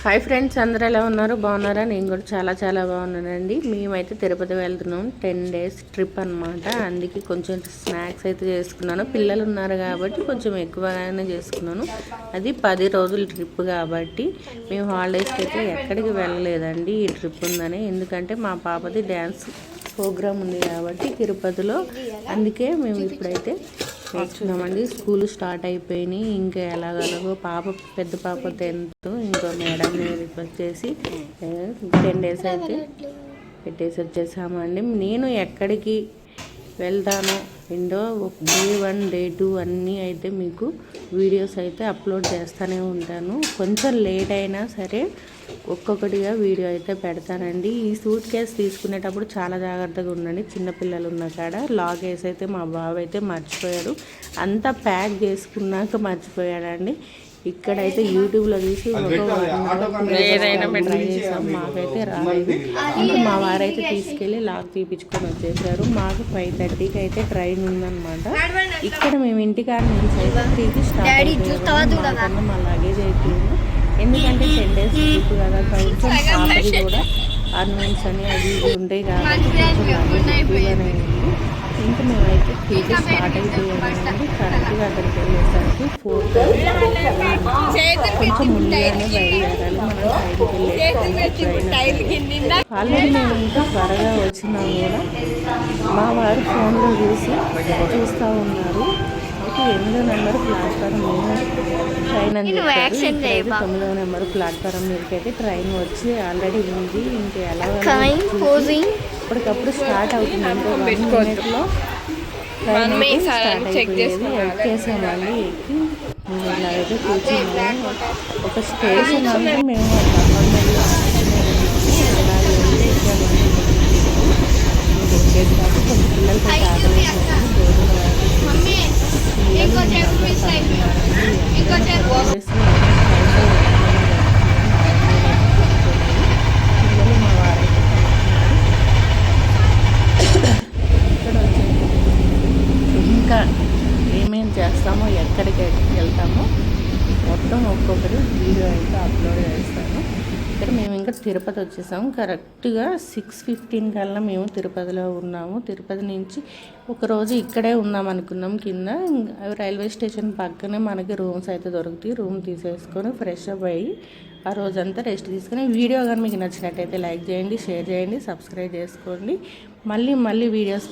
Hi friends, అందరూ ఎలా ఉన్నారు? బాగున్నారా? నేను కూడా చాలా చాలా బాగున్నానండి. మేమైతే తిరుపతి వెళ్తున్నాం. 10 days ట్రిప్ అనమాట. అందుకే కొంచెం స్నాక్స్ అయితే చేసుకున్నాను. పిల్లలు ఉన్నారు కాబట్టి కొంచెం ఎక్కువగానే చేసుకున్నాను. అది 10 రోజుల ట్రిప్ కాబట్టి మేము హాలిడేస్కి అయితే ఎక్కడికి వెళ్ళలేదండి. ఈ ట్రిప్ ఉందని, ఎందుకంటే మా పాపది డ్యాన్స్ ప్రోగ్రామ్ ఉంది కాబట్టి తిరుపతిలో. అందుకే మేము ఇప్పుడైతే నేర్చుకున్నామండి. స్కూల్ స్టార్ట్ అయిపోయినాయి. ఇంకా ఎలాగో పెద్ద పాప 10th. ఇంకో మేడంని రిక్వెస్ట్ చేసి 10 days అయితే పెట్టేసి వచ్చేసామండి. నేను ఎక్కడికి వెళ్తాను ఏంటో డే 1 డే 2 అన్నీ అయితే మీకు వీడియోస్ అయితే అప్లోడ్ చేస్తూనే ఉంటాను. కొంచెం లేట్ అయినా సరే ఒక్కొక్కటిగా వీడియో అయితే పెడతానండి. ఈ సూట్ కేసు తీసుకునేటప్పుడు చాలా జాగ్రత్తగా ఉండండి. చిన్నపిల్లలు ఉన్న కాడ లాగ్ వేసి అయితే మా బాబు అయితే మర్చిపోయాడు. అంతా ప్యాక్ చేసుకున్నాక మర్చిపోయాడండి. ఇక్కడైతే యూట్యూబ్లో చూసి ట్రై చేసాం. మాకైతే రాలేదు. ఇంకా మా వారైతే తీసుకెళ్ళి లాగ్ తీపించుకొని వచ్చేసారు. మాకు 5:30కి అయితే ట్రైన్ ఉందన్నమాట. ఇక్కడ మేము ఇంటికాడ నుంచి అయితే 3కి స్టార్ట్ అయ్యాము. మా లగేజ్ అయిపోయింది. ఎందుకంటే 10 days ట్రిప్ కదా, కొంచెం పాపది కూడా ఆర్నమెంట్స్ అని అవి ఉంటాయి కాబట్టి కొంచెం ఎక్కువగానే ఉంది. ఇంకా మేమైతే 3కి స్టార్ట్ అయిపోయామండి. కరెక్ట్గా అక్కడికి వెళ్ళేసరికి 4:30 కొంచెం ముందుగానే బయలుదేరాలి. మనం 5కి వెళ్ళేసి ఆల్రెడీ మేము ఇంకా త్వరగా వచ్చినా కూడా మా వారు ఫోన్లో చూస్తూ ఉన్నారు. అయితే 8వ నెంబర్ ప్లాట్ఫారం మీద ట్రైన్ అని చెప్పారు. 9వ నెంబర్ ప్లాట్ఫారం మీదకి అయితే ట్రైన్ వచ్చి ఆల్రెడీ ఉంది. ఇంకా ఎలా ఇప్పటికప్పుడు స్టార్ట్ అవుతుంది. అంటే 1 minute-లో ట్రైన్ అయితే స్టార్ట్ అయిపోయేది. ఎక్కేసామండి. ఎక్కి మేము ఇలాగైతే కూర్చున్నాము. ఒక స్టేషన్ అంటే మేము అలాగే వచ్చేసాము. కొంచెం పిల్లలకి ఆకలేసాము. ఇంకా ఏమేం చేస్తామో, ఎక్కడికి వెళ్తామో మొత్తం ఒక్కొక్కటి వీడియో అయితే అప్లోడ్ చేస్తాను. ఇక్కడ మేము ఇంకా తిరుపతి వచ్చేసాము. కరెక్ట్గా 6:15 కల్లా మేము తిరుపతిలో ఉన్నాము. తిరుపతి నుంచి ఒకరోజు ఇక్కడే ఉన్నాం అనుకున్నాం. కింద రైల్వే స్టేషన్ పక్కనే మనకి రూమ్స్ అయితే దొరుకుతాయి. రూమ్ తీసేసుకొని ఫ్రెష్ అప్ అయ్యి ఆ రోజంతా రెస్ట్ తీసుకొని, వీడియో కానీ మీకు నచ్చినట్టయితే లైక్ చేయండి, షేర్ చేయండి, సబ్స్క్రైబ్ చేసుకోండి. మళ్ళీ వీడియోస్